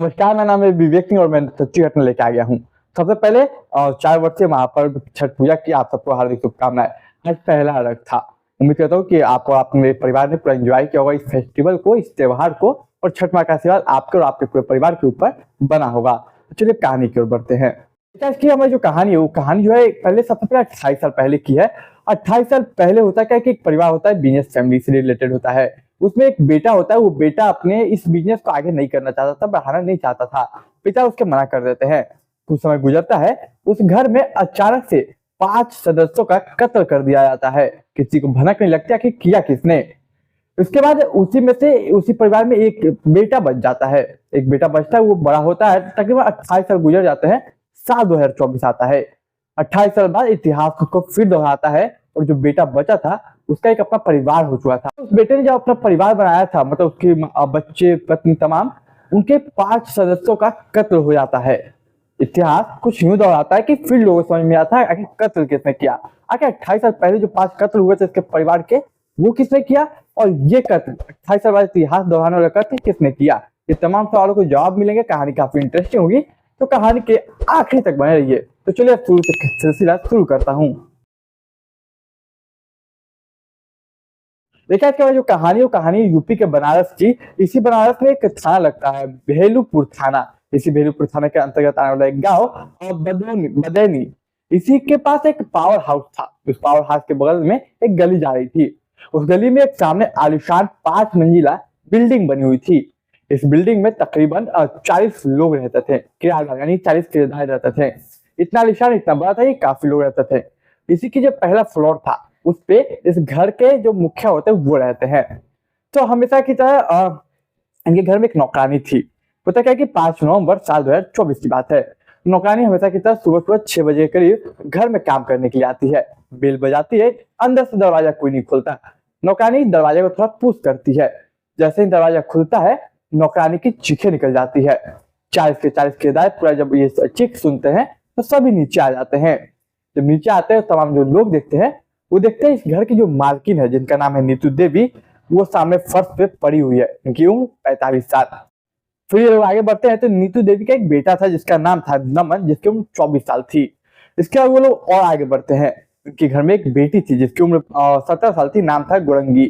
नमस्कार, मेरा नाम है विवेक सिंह और मैं सच्ची घटना लेके आ गया हूँ। सबसे पहले 4 वर्ष से महापर्व छठ पूजा की आप सबको हार्दिक शुभकामनाएं। आज पहला अर्घ था। उम्मीद करता हूँ कि आप और अपने परिवार ने पूरा एंजॉय किया होगा इस फेस्टिवल को, इस त्योहार को, और छठ माँ का आशीर्वाद आपके और आपके पूरे परिवार के ऊपर बना होगा। तो चलिए कहानी की ओर बढ़ते हैं। इसकी हमारी जो कहानी है वो कहानी जो है पहले सबसे पहले 28 साल पहले की है। 28 साल पहले होता क्या है कि एक परिवार होता है, बिजनेस फैमिली से रिलेटेड होता है। उसमें एक बेटा होता है, वो बेटा अपने इस बिजनेस को आगे नहीं करना चाहता था, बढ़ाना नहीं चाहता था। पिता उसके मना कर देते हैं। कुछ समय गुजरता है, उस घर में अचानक से 5 सदस्यों का कत्ल कर दिया जाता है। किसी को भनक नहीं लगता कि किया किसने। उसके बाद उसी में से उसी परिवार में एक बेटा बच जाता है। एक बेटा बचता है, वो बड़ा होता है, तकरीबन 28 साल गुजर जाते हैं। साल 2024 आता है। 28 साल बाद इतिहास खुद को फिर दोहराता है और जो बेटा बचा था उसका एक अपना परिवार हो चुका था। उस बेटे ने जब अपना परिवार बनाया था, मतलब उसके बच्चे पत्नी तमाम, उनके 5 सदस्यों का कत्ल हो जाता है। इतिहास कुछ यूं दोहराता है कि फिर लोगों को समझ में आता है आखिर कत्ल किसने किया। आखिर 28 साल पहले जो 5 कत्ल हुए थे इसके परिवार के, वो किसने किया, और ये कत्ल 28 साल बाद इतिहास दोहराने वाला कत्ल किसने किया। ये तमाम सवालों को जवाब मिलेंगे। कहानी काफी इंटरेस्टिंग होगी, तो कहानी के आखिरी तक बने रहिए। तो चलिए शुरू से सिलसिला शुरू करता हूँ। देखिए, इसके बाद जो कहानी है वो कहानी यूपी के बनारस की। इसी बनारस में एक थाना लगता है, भेलूपुर थाना। इसी भेलूपुर थाना के अंतर्गत आने वाला एक गाँव बदैनी। इसी के पास एक पावर हाउस था। उस पावर हाउस के बगल में एक गली जा रही थी। उस गली में एक सामने आलीशान 5 मंजिला बिल्डिंग बनी हुई थी। इस बिल्डिंग में तकरीबन 40 लोग रहते थे, किराएदार, यानी 40 किराएदार रहते थे। इतना आलीशान, इतना बड़ा था कि काफी लोग रहते थे। इसी की जो पहला फ्लोर था उस पे इस घर के जो मुखिया होते हैं वो रहते हैं। तो हमेशा की तरह इनके घर में एक नौकरानी थी। पता क्या कि 5 नवंबर साल 2024 की बात है। नौकरानी हमेशा की तरह सुबह सुबह 6 बजे के करीब घर में काम करने के लिए आती है। बेल बजाती है, अंदर से दरवाजा कोई नहीं खुलता। नौकरानी दरवाजे को थोड़ा पुश करती है। जैसे ही दरवाजा खुलता है, नौकरानी की चीखें निकल जाती है। 40 के दाएं पूरा जब ये चीख सुनते हैं तो सभी नीचे आ जाते हैं। जब नीचे आते हैं तमाम जो लोग देखते हैं, वो देखते हैं इस घर की जो मालकिन है, जिनका नाम है नीतू देवी, वो सामने फर्श पे पड़ी हुई है। इनकी उम्र 45 साल। फिर ये लोग आगे बढ़ते हैं तो नीतू देवी का एक बेटा था जिसका नाम था नमन, जिसकी उम्र 24 साल थी। इसके बाद वो लोग और आगे बढ़ते हैं। उनके घर में एक बेटी थी जिसकी उम्र 17 साल थी, नाम था गुरंगी।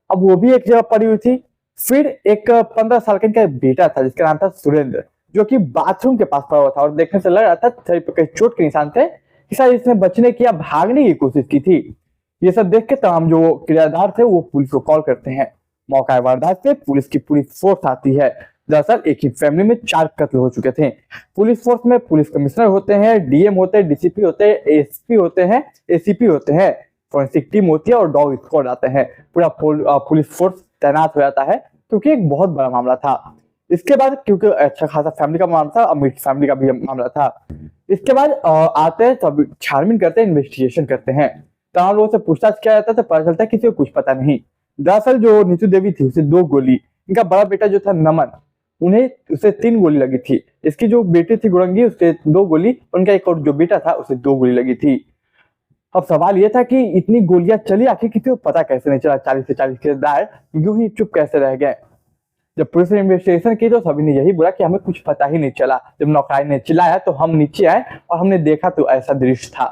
अब वो भी एक जगह पड़ी हुई थी। फिर एक 15 साल का इनका बेटा था जिसका नाम था सुरेंद्र, जो कि बाथरूम के पास पड़ा हुआ था और देखने से लग रहा था शरीर पे कई चोट के निशान थे कि शायद इसने बचने की या भागने की कोशिश की थी। ये सब देख के तमाम जो किराएदार थे वो पुलिस को कॉल करते हैं। मौका वारदात पे पुलिस की पूरी फोर्स आती है। दरअसल एक ही फैमिली में 4 कत्ल हो चुके थे। पुलिस फोर्स में पुलिस कमिश्नर होते हैं, डीएम होते हैं, डीसीपी होते हैं, एसपी होते हैं, एसीपी होते हैं, फोरेंसिक टीम होती है और डॉग स्क्वाड आते हैं। पूरा पुलिस फोर्स तैनात हो जाता है क्योंकि एक बहुत बड़ा मामला था। इसके बाद क्योंकि अच्छा खासा फैमिली का मामला था, अमीर फैमिली का भी मामला था। इसके बाद आते हैं सब छानबीन करते हैं, इन्वेस्टिगेशन करते हैं। तमाम लोगों से पूछताछ किया जाता है तो पता चलता है किसी को कुछ पता नहीं। दरअसल जो नीतू देवी थी उसे 2 गोली, इनका बड़ा बेटा जो था नमन, उसे 3 गोली लगी थी। इसकी जो बेटी थी गुरंगी, उसे 2 गोली, उनका एक और जो बेटा था उसे 2 गोली लगी थी। अब सवाल यह था कि इतनी गोलियां चली, आखिर किसी को पता कैसे नहीं चला। 40 से 40 किरदार यूं ही चुप कैसे रह गए। जब पुलिस ने इन्वेस्टिगेशन की तो सभी ने यही बोला कि हमें कुछ पता ही नहीं चला। जब नौकरानी ने चिल्लाया तो हम नीचे आए और हमने देखा तो ऐसा दृश्य था।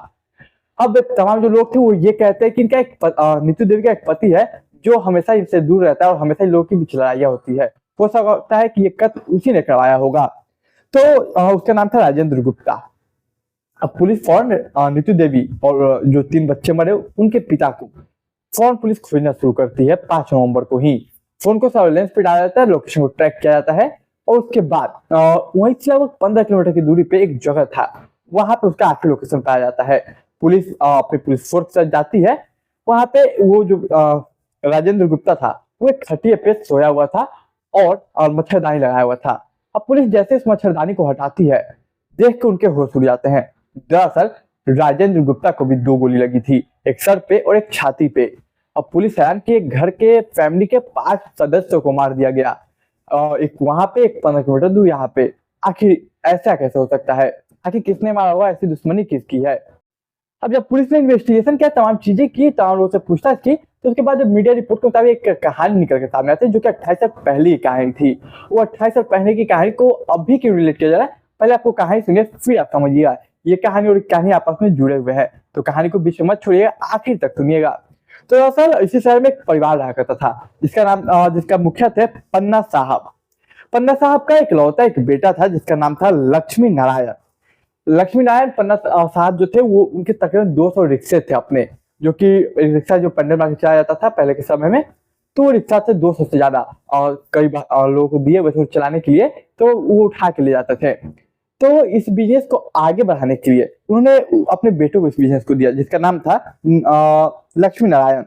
अब तमाम जो लोग थे वो ये कहते हैं कि इनका एक नीतू देवी का एक पति है जो हमेशा इनसे दूर रहता है और हमेशा लोगों की बीच लड़ाइयाँ होती है। हो सकता है कि ये कत्ल उसी ने करवाया होगा। तो उसका नाम था राजेंद्र गुप्ता। अब पुलिस फौरन नीतू देवी और जो 3 बच्चे मरे उनके पिता को फौरन पुलिस खोजना शुरू करती है। 5 नवंबर को ही फोन को सर्वेलेंस पे डाला जाता है, लोकेशन को ट्रैक किया जाता है और उसके बाद वहीं से लगभग 15 किलोमीटर की दूरी पे एक जगह था, वहां पे उसका आखिरी लोकेशन पाया जाता है। पुलिस अपनी पुलिस फोर्स से जाती है। वहां पे वो जो राजेंद्र गुप्ता था वो एक खटिया पे सोया हुआ था और मच्छरदानी लगाया हुआ था। अब पुलिस जैसे इस मच्छरदानी को हटाती है, देख के उनके होश उड़ जाते हैं। दरअसल राजेंद्र गुप्ता को भी 2 गोली लगी थी, एक सर पे और एक छाती पे। अब पुलिस हैरान कि एक घर के फैमिली के 5 सदस्यों को मार दिया गया, एक वहां पे, एक 15 किलोमीटर दूर यहाँ पे। आखिर ऐसा कैसे हो सकता है? आखिर किसने मारा होगा? ऐसी दुश्मनी किसकी है? अब जब पुलिस ने इन्वेस्टिगेशन किया, तमाम चीजें की, तमाम लोगों से पूछताछ की, तो उसके बाद जब मीडिया रिपोर्ट के मुताबिक एक कहानी निकल के सामने आती है जो कि 28 साल पहले की कहानी थी। वो 28 साल पहले की कहानी को अभी क्यों रिलेट किया जा रहा है, पहले आपको कहानी सुनिए फिर आप समझिएगा। ये कहानी और कहानी आपस में जुड़े हुए हैं, तो कहानी को बीच में मत छोड़िएगा, आखिर तक सुनिएगा। तो दरअसल इसी शहर में एक परिवार रहा करता था जिसका नाम जिसका मुखिया थे पन्ना साहब। पन्ना साहब का इकलौता एक बेटा था जिसका नाम था लक्ष्मी नारायण। लक्ष्मी नारायण पन्ना साहब जो थे वो उनके तकरीबन 200 रिक्शे थे अपने, जो कि रिक्शा जो पंडल मार के चलाया जाता था पहले के समय में, तो वो रिक्शा थे 200 से ज्यादा, और कई बार और लोगों को दिए वैसे चलाने के लिए, तो वो उठा के ले जाते थे। तो इस बिजनेस को आगे बढ़ाने के लिए उन्होंने अपने बेटों को इस बिजनेस को दिया जिसका नाम था लक्ष्मी नारायण।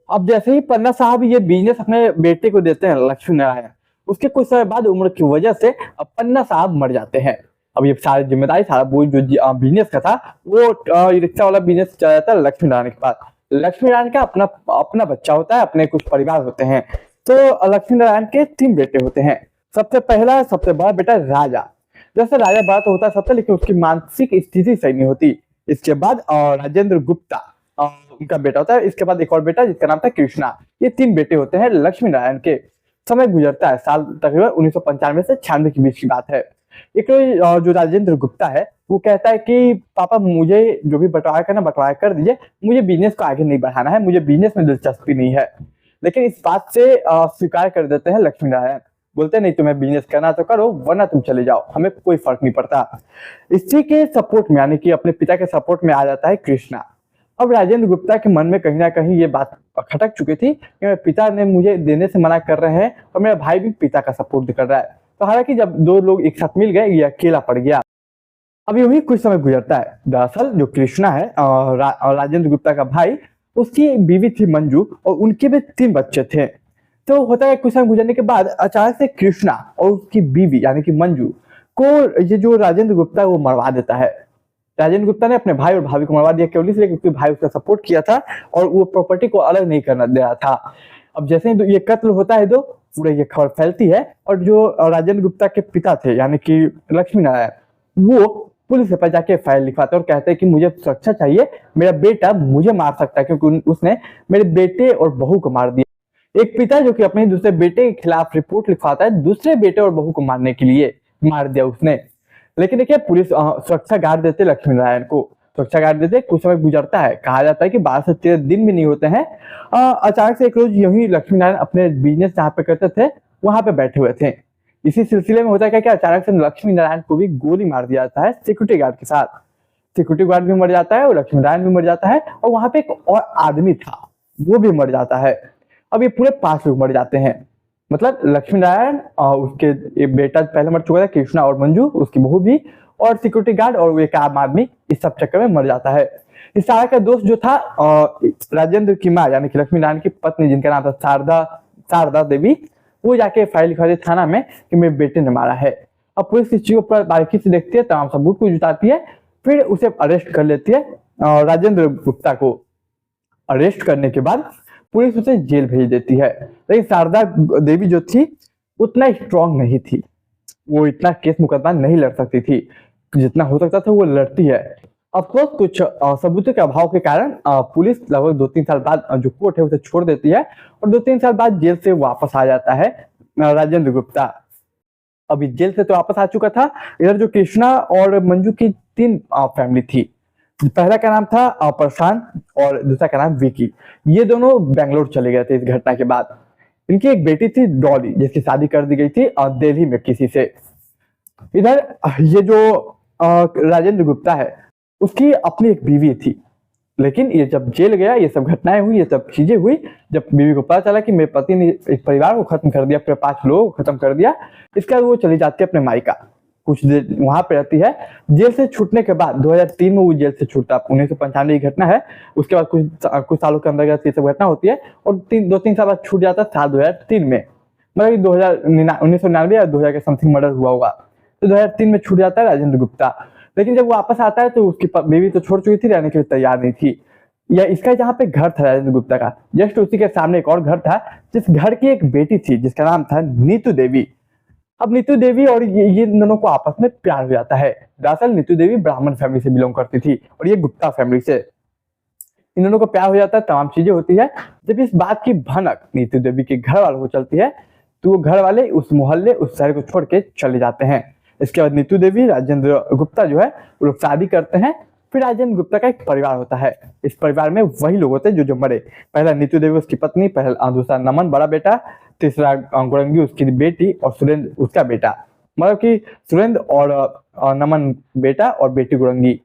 अब जैसे ही पन्ना साहब ये बिजनेस अपने बेटे को देते हैं लक्ष्मी नारायण, उसके कुछ समय बाद उम्र की वजह से पन्ना साहब मर जाते हैं। अब ये सारी जिम्मेदारी, सारा बोझ जो बिजनेस का था वो रिक्शा वाला बिजनेस चला जाता है लक्ष्मी नारायण के पास। लक्ष्मी नारायण का अपना अपना बच्चा होता है, अपने कुछ परिवार होते हैं। तो लक्ष्मी नारायण के 3 बेटे होते हैं। सबसे पहला सबसे बड़ा बेटा राजा। जैसे राजा बड़ा तो होता है सबसे, लेकिन उसकी मानसिक स्थिति सही नहीं होती। इसके बाद राजेंद्र गुप्ता उनका बेटा होता है। इसके बाद एक और बेटा जिसका नाम था कृष्णा। ये 3 बेटे होते हैं लक्ष्मी नारायण के। समय गुजरता है, साल तकरीबन 1995 से 96 के बीच की बात है। एक जो राजेंद्र गुप्ता है वो कहता है कि पापा मुझे जो भी बंटवारा करना बंटवारा कर दीजिए, मुझे बिजनेस को आगे नहीं बढ़ाना है, मुझे बिजनेस में दिलचस्पी नहीं है। लेकिन इस बात से स्वीकार कर देते हैं लक्ष्मी नारायण। बोलते हैं नहीं, तुम्हें बिजनेस करना तो करो वरना तुम चले जाओ, हमें कोई फर्क नहीं पड़ता। इसी के सपोर्ट में यानी कि अपने पिता के सपोर्ट में आ जाता है कृष्णा। अब राजेंद्र गुप्ता के मन में कहीं ना कहीं ये बात खटक चुकी थी कि मेरे पिता ने मुझे देने से मना कर रहे हैं और मेरा भाई भी पिता का सपोर्ट कर रहा है। तो हालांकि जब 2 लोग एक साथ मिल गए ये अकेला पड़ गया। अब यूं ही कुछ समय गुजरता है। दरअसल जो कृष्णा है और राजेंद्र गुप्ता का भाई, उसकी बीवी थी मंजू और उनके भी 3 बच्चे थे। तो होता है कुछ समय गुजरने के बाद अचानक से कृष्णा और उसकी बीवी यानी कि मंजू को ये जो राजेंद्र गुप्ता है वो मरवा देता है। राजेंद्र गुप्ता ने अपने भाई और भाभी को मरवा दिया केवल इसलिए क्योंकि भाई उसका सपोर्ट किया था और वो प्रॉपर्टी को अलग नहीं करना दे रहा था। अब जैसे ही ये कत्ल होता है तो पूरे ये खबर फैलती है और जो राजेंद्र गुप्ता के पिता थे यानी कि लक्ष्मी नारायण, वो पुलिस के पास जाके फाइल लिखवाते और कहते हैं कि मुझे सुरक्षा चाहिए, मेरा बेटा मुझे मार सकता है क्योंकि उसने मेरे बेटे और बहू को मार दिया। एक पिता जो कि अपने दूसरे बेटे के खिलाफ रिपोर्ट लिखवाता है, दूसरे बेटे और बहू को मारने के लिए मार दिया उसने। लेकिन देखिए पुलिस सुरक्षा गार्ड देते लक्ष्मी नारायण को, सुरक्षा गार्ड देते। कुछ समय गुजरता है, कहा जाता है कि 12 से 13 दिन भी नहीं होते हैं। अचानक से एक रोज यही लक्ष्मी नारायण अपने बिजनेस जहाँ पे करते थे वहां पे बैठे हुए थे। इसी सिलसिले में होता है कि अचानक से लक्ष्मी नारायण को भी गोली मार दिया जाता है सिक्योरिटी गार्ड के साथ। सिक्योरिटी गार्ड भी मर जाता है और लक्ष्मी नारायण भी मर जाता है और वहां पे एक और आदमी था वो भी मर जाता है। अब ये पूरे 5 लोग मर जाते हैं। मतलब लक्ष्मी नारायण और उसके एक बेटा पहले मर चुका था कृष्णा और मंजू, उसकी बहू भी, और सिक्योरिटी गार्ड और एक आम आदमी इस सब चक्कर में मर जाता है। इस सारा का दोस्त जो था राजेंद्र की माँ यानी कि लक्ष्मी नारायण की पत्नी जिनका नाम था शारदा देवी, वो जाके फाइल लिखवाती थाना में कि मेरे बेटे ने मारा है। अब पुलिस इस चीज पर बारीकी से देखती है, तमाम सबूत को जुटाती है, फिर उसे अरेस्ट कर लेती है। राजेंद्र गुप्ता को अरेस्ट करने के बाद पुलिस उसे जेल भेज देती है। लेकिन शारदा देवी जो थी उतना स्ट्रांग नहीं थी, वो इतना केस मुकदमा नहीं लड़ सकती थी, जितना हो सकता था वो लड़ती है। अफकोर्स कुछ सबूतों के अभाव के कारण पुलिस लगभग 2-3 साल बाद जो कोर्ट है उसे छोड़ देती है और 2-3 साल बाद जेल से वापस आ जाता है राजेंद्र गुप्ता। अभी जेल से तो वापस आ चुका था। इधर जो कृष्णा और मंजू की 3 फैमिली थी। पहला का नाम था प्रशांत और दूसरा का नाम विकी। ये दोनों बेंगलोर चले गए थे इस घटना के बाद। इनकी एक बेटी थी डॉली जिसकी शादी कर दी गई थी दिल्ली में किसी से। इधर ये जो राजेंद्र गुप्ता है उसकी अपनी एक बीवी थी, लेकिन ये जब जेल गया ये सब घटनाएं हुई, ये सब चीजें हुई, जब बीवी को पता चला कि मेरे पति ने एक परिवार को खत्म कर दिया, पूरे 5 लोगों को खत्म कर दिया, इसके बाद वो चली जाती है अपने मायका, कुछ देर वहां पे रहती है। जेल से छूटने के बाद 2003 में वो जेल से छूटता, 1995 की घटना है। उसके बाद कुछ सालों के अंदर ये सब घटना होती है और 2-3 साल बाद छूट जाता है साल 2003 में। मतलब 1999 या 2000 के समथिंग मर्डर हुआ होगा, तो 2003 में छूट जाता है राजेंद्र गुप्ता। लेकिन जब वो वापस आता है तो उसकी बेबी तो छोड़ चुकी थी, रहने के लिए तैयार नहीं थी। या इसका जहाँ पे घर था राजेंद्र गुप्ता का, जस्ट उसी के सामने एक और घर था जिस घर की एक बेटी थी जिसका नाम था नीतू देवी। अब नीतू देवी और ये दोनों को आपस में प्यार हो जाता है। दरअसल नीतू देवी ब्राह्मण फैमिली से बिलोंग करती थी और ये गुप्ता फैमिली से। इन दोनों को प्यार हो जाता है, तमाम चीजें होती है। जब इस बात की भनक नीतू देवी के घर वालों को चलती है तो वो घर वाले उस मोहल्ले, उस शहर को छोड़ के चले जाते हैं। इसके बाद नीतू देवी, राजेंद्र गुप्ता जो है वो लोग शादी करते हैं। फिर राजेंद्र गुप्ता का एक परिवार होता है। इस परिवार में वही लोग होते हैं जो मरे। पहला नीतू देवी उसकी पत्नी, पहला दूसरा नमन बड़ा बेटा, तीसरा गुरंगी उसकी बेटी और सुरेंद्र उसका बेटा। मतलब कि सुरेंद्र और नमन बेटा और बेटी गुरंगी।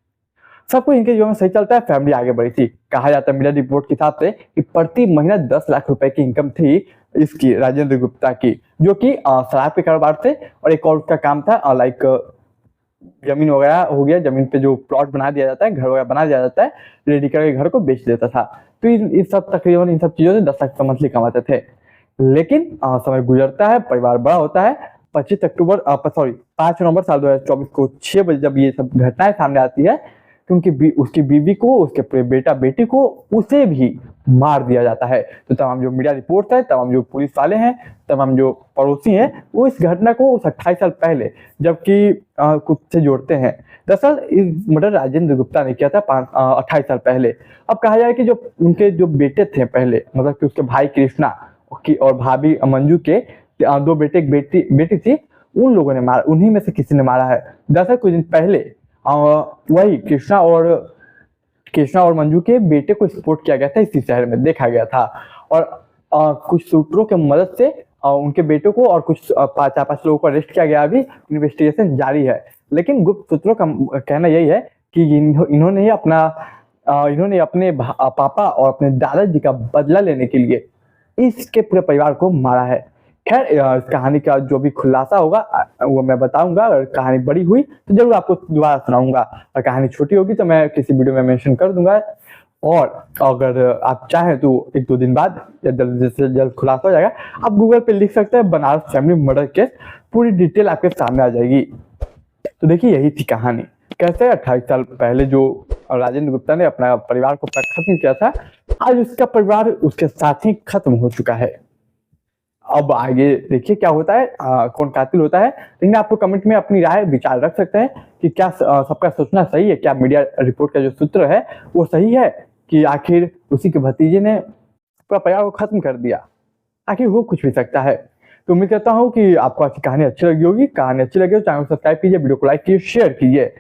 सबको इनके जीवन में सही चलता है, फैमिली आगे बढ़ी थी। कहा जाता है मीडिया रिपोर्ट के हिसाब से कि प्रति महीना 10 लाख रुपए की इनकम थी इसकी, राजेंद्र गुप्ता की, जो कि शराब के कारोबार से, और एक और उसका काम था लाइक जमीन वगैरह हो गया, जमीन पे जो प्लॉट बना दिया जाता है, घर वगैरह बना दिया जाता है, रेडी करके घर को बेच देता था। तो इन सब तकरीबन इन सब चीजों से 10 लाख मंथली कमाते थे। लेकिन समय गुजरता है, परिवार बड़ा होता है। 5 नवंबर साल 2024 को 6 बजे जब ये सब घटनाएं सामने आती है क्योंकि उसकी बीवी को, उसके पूरे बेटा बेटी को, उसे भी मार दिया जाता है। तो तमाम जो मीडिया रिपोर्ट है, तमाम जो पुलिस वाले हैं, तमाम जो पड़ोसी हैं, वो इस घटना को उस 28 साल पहले जबकि कुछ से जोड़ते हैं। दरअसल इस मर्डर राजेंद्र गुप्ता ने किया था 28 साल पहले। अब कहा जाए कि जो उनके जो बेटे थे पहले, मतलब कि उसके भाई कृष्णा की और भाभी मंजू के 2 बेटे, एक बेटी थी, उन लोगों ने मारा, उन्हीं में से किसी ने मारा है। दरअसल कुछ दिन पहले वही कृष्णा और मंजू के बेटे को स्पॉट किया गया था, इसी शहर में देखा गया था। और कुछ सूत्रों की मदद से उनके बेटों को और कुछ 4-5 लोगों को अरेस्ट किया गया। अभी इन्वेस्टिगेशन जारी है। लेकिन गुप्त सूत्रों का कहना यही है कि इन्होंने अपने पापा और अपने दादाजी का बदला लेने के लिए इसके पूरे परिवार को मारा है। खैर, इस कहानी का जो भी खुलासा होगा वो मैं बताऊंगा। अगर कहानी बड़ी हुई तो जरूर आपको दोबारा सुनाऊंगा, और कहानी छोटी होगी तो मैं किसी वीडियो में मेंशन कर दूंगा। और अगर आप चाहें तो 1-2 दिन बाद या जल्द से जल्द खुलासा हो जाएगा, आप गूगल पे लिख सकते हैं बनारस फैमिली मर्डर केस, पूरी डिटेल आपके सामने आ जाएगी। तो देखिए, यही थी कहानी। कैसे 28 साल पहले जो राजेंद्र गुप्ता ने अपना परिवार को खत्म किया था, आज उसका परिवार उसके साथ ही खत्म हो चुका है। अब आगे देखिए क्या होता है, कौन कातिल होता है। लेकिन आपको कमेंट में अपनी राय विचार रख सकते हैं कि क्या सबका सोचना सही है, क्या मीडिया रिपोर्ट का जो सूत्र है वो सही है, कि आखिर उसी के भतीजे ने पूरा परिवार को खत्म कर दिया। आखिर हो कुछ भी सकता है। तो उम्मीद करता हूँ कि आपको आज की कहानी अच्छी लगी होगी। कहानी अच्छी लगी तो चैनल को सब्सक्राइब कीजिए, वीडियो को लाइक कीजिए, शेयर कीजिए।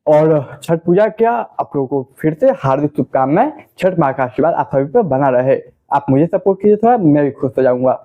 और छठ पूजा क्या आप लोगों को फिर से हार्दिक शुभकामनाएं। छठ माँ का आशीर्वाद आप सभी पर बना रहे। आप मुझे सपोर्ट कीजिए, थोड़ा मैं भी खुश हो जाऊंगा।